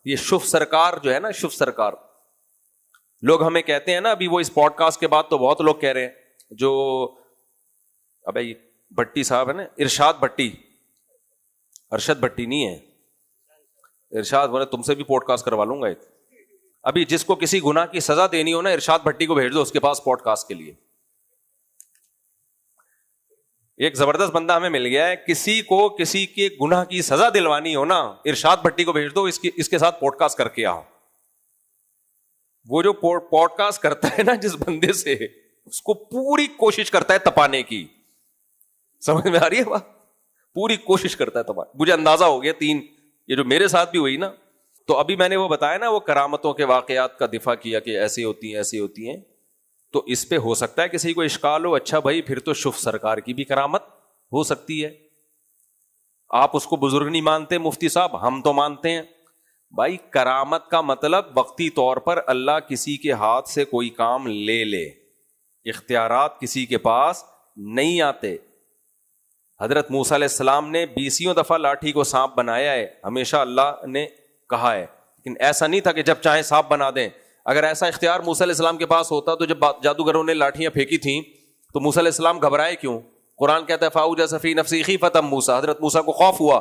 یہ شف سرکار جو ہے نا، شف سرکار، لوگ ہمیں کہتے ہیں نا، ابھی وہ اس پوڈ کاسٹ کے بعد تو بہت لوگ کہہ رہے ہیں، جو ابھی بھٹی صاحب ہے نا، ارشاد بھٹی، ارشد بھٹی نہیں ہے، ارشاد بولے تم سے بھی پوڈ کاسٹ کروا لوں گا ایک. ابھی جس کو کسی گناہ کی سزا دینی ہو نا، ارشاد بھٹی کو بھیج دو اس کے پاس پوڈ کاسٹ کے لیے. ایک زبردست بندہ ہمیں مل گیا ہے، کسی کو کسی کے گناہ کی سزا دلوانی ہو نا، ارشاد بھٹی کو بھیج دو، اس کے ساتھ پوڈ کاسٹ کر کے آؤ. وہ جو پوڈ کاسٹ کرتا ہے نا جس بندے سے، اس کو پوری کوشش کرتا ہے تپانے کی. سمجھ میں آ رہی ہے بات؟ پوری کوشش کرتا ہے تپانے. مجھے اندازہ ہو گیا 3 یہ جو میرے ساتھ بھی ہوئی نا. تو ابھی میں نے وہ بتایا نا، وہ کرامتوں کے واقعات کا دفاع کیا کہ ایسی ہوتی ہیں ایسی ہوتی ہیں. تو اس پہ ہو سکتا ہے کسی کو اشکال ہو، اچھا بھائی پھر تو شف سرکار کی بھی کرامت ہو سکتی ہے. آپ اس کو بزرگ نہیں مانتے مفتی صاحب، ہم تو مانتے ہیں. بھائی کرامت کا مطلب وقتی طور پر اللہ کسی کے ہاتھ سے کوئی کام لے لے، اختیارات کسی کے پاس نہیں آتے. حضرت موسیٰ علیہ السلام نے 20 دفعہ لاٹھی کو سانپ بنایا ہے، ہمیشہ اللہ نے کہا ہے، لیکن ایسا نہیں تھا کہ جب چاہیں سانپ بنا دیں. اگر ایسا اختیار موسیٰ علیہ السلام کے پاس ہوتا تو جب جادوگروں نے لاٹھیاں پھینکی تھیں تو موسیٰ علیہ السلام گھبرائے کیوں؟ قرآن کہتا ہے فَأَوْجَسَ فِي نَفْسِهِ خِيفَةً مُوسیٰ، حضرت موسیٰ کو خوف ہوا.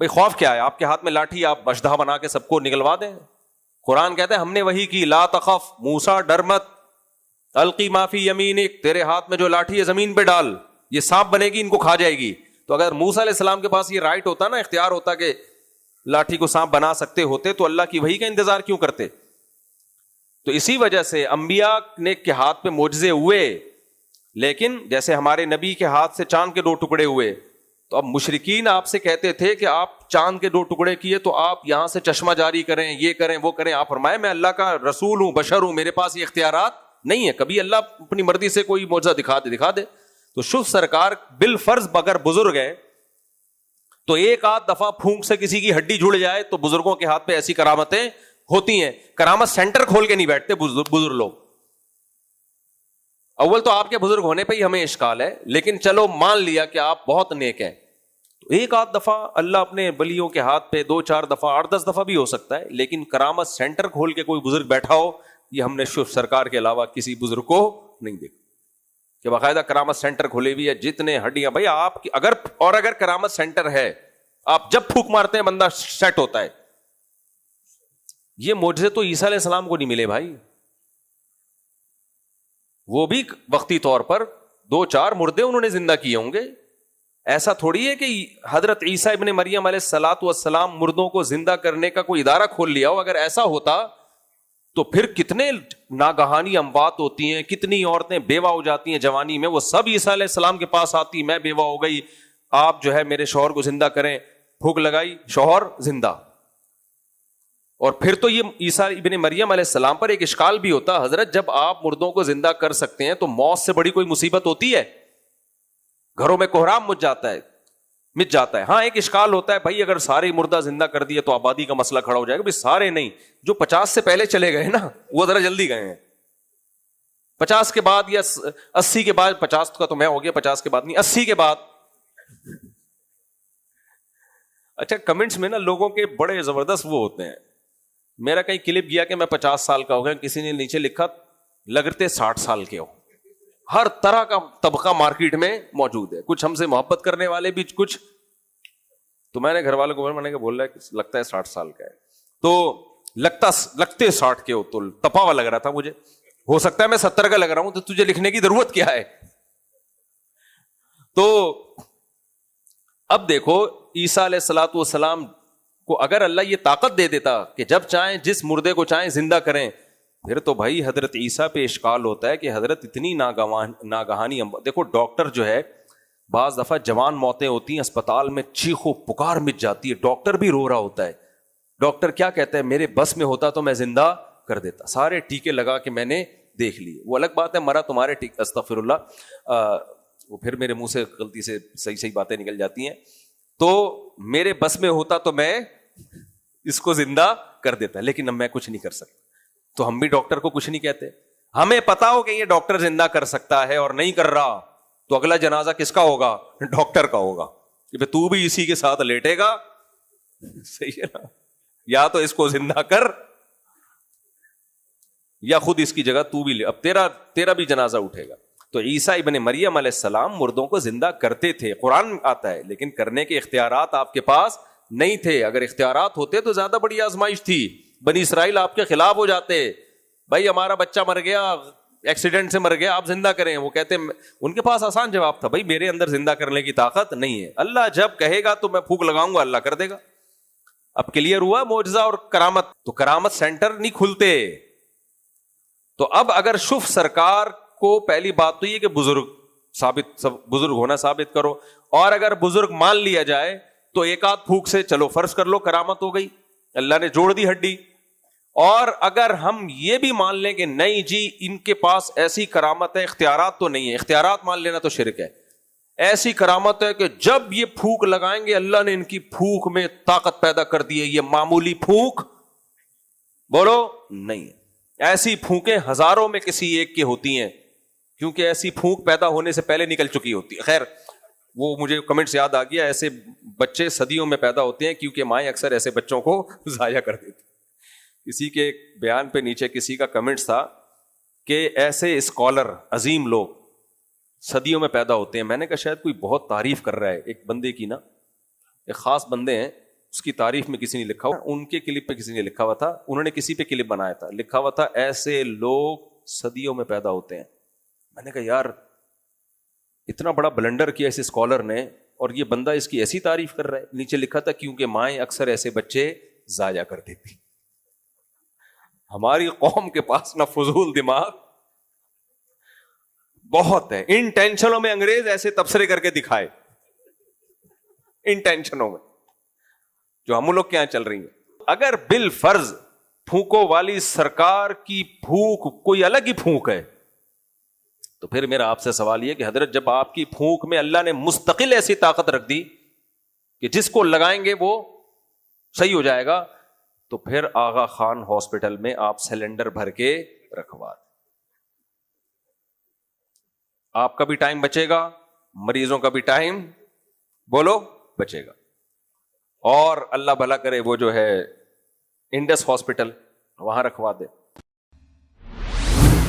بھئی خوف کیا ہے؟ آپ کے ہاتھ میں لاٹھی، آپ بشدھا بنا کے سب کو نگلوا دیں. قرآن کہتا ہے ہم نے وہی کی، لا تخف موسیٰ ڈر مت، القی ما فی یمینک، تیرے ہاتھ میں جو لاٹھی ہے زمین پہ ڈال، یہ سانپ بنے گی، ان کو کھا جائے گی. تو اگر موسیٰ علیہ السلام کے پاس یہ رائٹ ہوتا نا، اختیار ہوتا کہ لاٹھی کو سانپ بنا سکتے ہوتے، تو اللہ کی وحی کا انتظار کیوں کرتے؟ تو اسی وجہ سے انبیاء نے کے ہاتھ پہ معجزے ہوئے، لیکن جیسے ہمارے نبی کے ہاتھ سے چاند کے 2 ٹکڑے ہوئے، تو اب مشرکین آپ سے کہتے تھے کہ آپ چاند کے 2 ٹکڑے کیے تو آپ یہاں سے چشمہ جاری کریں، یہ کریں وہ کریں. آپ فرمائے میں اللہ کا رسول ہوں، بشر ہوں، میرے پاس یہ اختیارات نہیں ہے. کبھی اللہ اپنی مرضی سے کوئی معجزہ دکھا دے. تو شف سرکار بالفرض اگر بزرگ ہے تو ایک آدھ دفعہ پھونک سے کسی کی ہڈی جڑ جائے تو بزرگوں کے ہاتھ پہ ایسی کرامتیں ہوتی ہیں. کرامت سینٹر کھول کے نہیں بیٹھتے بزرگ لوگ. اول تو آپ کے بزرگ ہونے پہ ہی ہمیں اشکال ہے، لیکن چلو مان لیا کہ آپ بہت نیک ہیں، تو ایک آدھ دفعہ اللہ اپنے ولیوں کے ہاتھ پہ 2-4 دفعہ 8-10 دفعہ بھی ہو سکتا ہے. لیکن کرامت سینٹر کھول کے کوئی بزرگ بیٹھا ہو، یہ ہم نے شف سرکار کے علاوہ کسی بزرگ کو نہیں دیکھا کہ باقاعدہ کرامت سینٹر کھولے ہوئی ہے. جتنے ہڈیاں بھائی آپ کی اگر کرامت سینٹر ہے، آپ جب پھونک مارتے ہیں بندہ سیٹ ہوتا ہے. یہ معجزے تو عیسیٰ علیہ السلام کو نہیں ملے بھائی، وہ بھی وقتی طور پر 2-4 مردے انہوں نے زندہ کیے ہوں گے. ایسا تھوڑی ہے کہ حضرت عیسیٰ ابن مریم علیہ السلام مردوں کو زندہ کرنے کا کوئی ادارہ کھول لیا ہو. اگر ایسا ہوتا تو پھر کتنے ناگہانی اموات ہوتی ہیں، کتنی عورتیں بیوہ ہو جاتی ہیں جوانی میں، وہ سب عیسیٰ علیہ السلام کے پاس آتی، میں بیوہ ہو گئی، آپ جو ہے میرے شوہر کو زندہ کریں. پھونک لگائی، شوہر زندہ. اور پھر تو یہ عیسیٰ ابن مریم علیہ السلام پر ایک اشکال بھی ہوتا، حضرت جب آپ مردوں کو زندہ کر سکتے ہیں تو موت سے بڑی کوئی مصیبت ہوتی ہے؟ گھروں میں کوہرام مچ جاتا ہے. ہاں ایک اشکال ہوتا ہے بھائی، اگر سارے مردہ زندہ کر دیے تو آبادی کا مسئلہ کھڑا ہو جائے گا. بھائی سارے نہیں، جو 50 سے پہلے چلے گئے نا وہ ذرا جلدی گئے ہیں. 50 کے بعد یا 80 کے بعد، 50 کا تو میں ہو گیا، 50 کے بعد نہیں، 80 کے بعد. اچھا کمنٹس میں نا لوگوں کے بڑے زبردست وہ ہوتے ہیں. میرا کہیں کلپ گیا کہ میں 50 سال کا ہو گیا، کسی نے نیچے لکھا لگتے 60 سال کے ہو. ہر طرح کا طبقہ مارکیٹ میں موجود ہے، کچھ ہم سے محبت کرنے والے بھی کچھ. تو میں نے گھر والوں کو میں نے بول رہا ہے لگتا ہے 60 سال کا ہے، تو لگتے 60 کے ہو تو تپا ہوا لگ رہا تھا مجھے. ہو سکتا ہے میں 70 کا لگ رہا ہوں، تو تجھے لکھنے کی ضرورت کیا ہے؟ تو اب دیکھو عیسیٰ علیہ الصلوۃ والسلام کو اگر اللہ یہ طاقت دے دیتا کہ جب چاہیں جس مردے کو چاہیں زندہ کریں، پھر تو بھائی حضرت عیسیٰ پہ اشکال ہوتا ہے کہ حضرت اتنی ناگہانی. دیکھو ڈاکٹر جو ہے بعض دفعہ جوان موتیں ہوتی ہیں، اسپتال میں چیخ و پکار مچ جاتی ہے، ڈاکٹر بھی رو رہا ہوتا ہے. ڈاکٹر کیا کہتا ہے؟ میرے بس میں ہوتا تو میں زندہ کر دیتا، سارے ٹیکے لگا کے میں نے دیکھ لیے. وہ الگ بات ہے مرا تمہارے ٹیکے، استغفر اللہ، وہ پھر میرے منہ سے غلطی سے صحیح باتیں نکل جاتی ہیں. تو میرے بس میں ہوتا تو میں اس کو زندہ کر دیتا، لیکن اب میں کچھ نہیں کر سکتا. تو ہم بھی ڈاکٹر کو کچھ نہیں کہتے. ہمیں پتا ہو کہ یہ ڈاکٹر زندہ کر سکتا ہے اور نہیں کر رہا، تو اگلا جنازہ کس کا ہوگا؟ ڈاکٹر کا ہوگا، کہ تو بھی اسی کے ساتھ لیٹے گا. صحیح ہے نا؟ یا تو اس کو زندہ کر یا خود اس کی جگہ تو بھی لے, اب تیرا بھی جنازہ اٹھے گا. تو عیسیٰ ابن مریم علیہ السلام مردوں کو زندہ کرتے تھے, قرآن آتا ہے, لیکن کرنے کے اختیارات آپ کے پاس نہیں تھے. اگر اختیارات ہوتے تو زیادہ بڑی آزمائش تھی, بنی اسرائیل آپ کے خلاف ہو جاتے, بھائی ہمارا بچہ مر گیا, ایکسیڈنٹ سے مر گیا, آپ زندہ کریں. وہ کہتے, ان کے پاس آسان جواب تھا, بھائی میرے اندر زندہ کرنے کی طاقت نہیں ہے, اللہ جب کہے گا تو میں پھونک لگاؤں گا, اللہ کر دے گا. اب کلیئر ہوا معجزہ اور کرامت. تو کرامت سینٹر نہیں کھلتے. تو اب اگر شف سرکار کو پہلی بات تو یہ کہ بزرگ ہونا ثابت کرو, اور اگر بزرگ مان لیا جائے تو ایک آدھ پھونک سے چلو فرض کر لو کرامت ہو گئی, اللہ نے جوڑ دی ہڈی. اور اگر ہم یہ بھی مان لیں کہ نہیں جی ان کے پاس ایسی کرامت ہے, اختیارات تو نہیں ہے, اختیارات مان لینا تو شرک ہے, ایسی کرامت ہے کہ جب یہ پھونک لگائیں گے اللہ نے ان کی پھونک میں طاقت پیدا کر دی ہے, یہ معمولی پھونک بولو نہیں ہے. ایسی پھونکیں ہزاروں میں کسی ایک کی ہوتی ہیں, کیونکہ ایسی پھونک پیدا ہونے سے پہلے نکل چکی ہوتی ہے. خیر وہ مجھے کمنٹس یاد آ گیا, ایسے بچے صدیوں میں پیدا ہوتے ہیں کیونکہ مائیں اکثر ایسے بچوں کو ضائع کر دیتی. کسی کے بیان پہ نیچے کسی کا کمنٹس تھا کہ ایسے اسکالر عظیم لوگ صدیوں میں پیدا ہوتے ہیں. میں نے کہا شاید کوئی بہت تعریف کر رہا ہے ایک بندے کی نا, ایک خاص بندے ہیں, اس کی تعریف میں کسی نے لکھا ہوا, ان کے کلپ پہ کسی نے لکھا ہوا تھا, انہوں نے کسی پہ کلپ بنایا تھا, لکھا ہوا تھا ایسے لوگ صدیوں میں پیدا ہوتے ہیں. میں نے کہا یار اتنا بڑا بلنڈر کیا اس اسکالر نے, اور یہ بندہ اس کی ایسی تعریف کر رہا ہے. نیچے لکھا تھا کیونکہ مائیں اکثر ایسے بچے ضائع کر دیتی. ہماری قوم کے پاس نہ فضول دماغ بہت ہے, ان ٹینشنوں میں انگریز ایسے تبصرے کر کے دکھائے, ان ٹینشنوں میں جو ہم لوگ کے یہاں چل رہی ہیں. اگر بالفرض پھونکوں والی سرکار کی پھونک کوئی الگ ہی پھونک ہے تو پھر میرا آپ سے سوال یہ کہ حضرت جب آپ کی پھونک میں اللہ نے مستقل ایسی طاقت رکھ دی کہ جس کو لگائیں گے وہ صحیح ہو جائے گا, تو پھر آغا خان ہاسپٹل میں آپ سلنڈر بھر کے رکھوا دیں, آپ کا بھی ٹائم بچے گا, مریضوں کا بھی ٹائم بولو بچے گا. اور اللہ بھلا کرے وہ جو ہے انڈس ہاسپٹل وہاں رکھوا دے.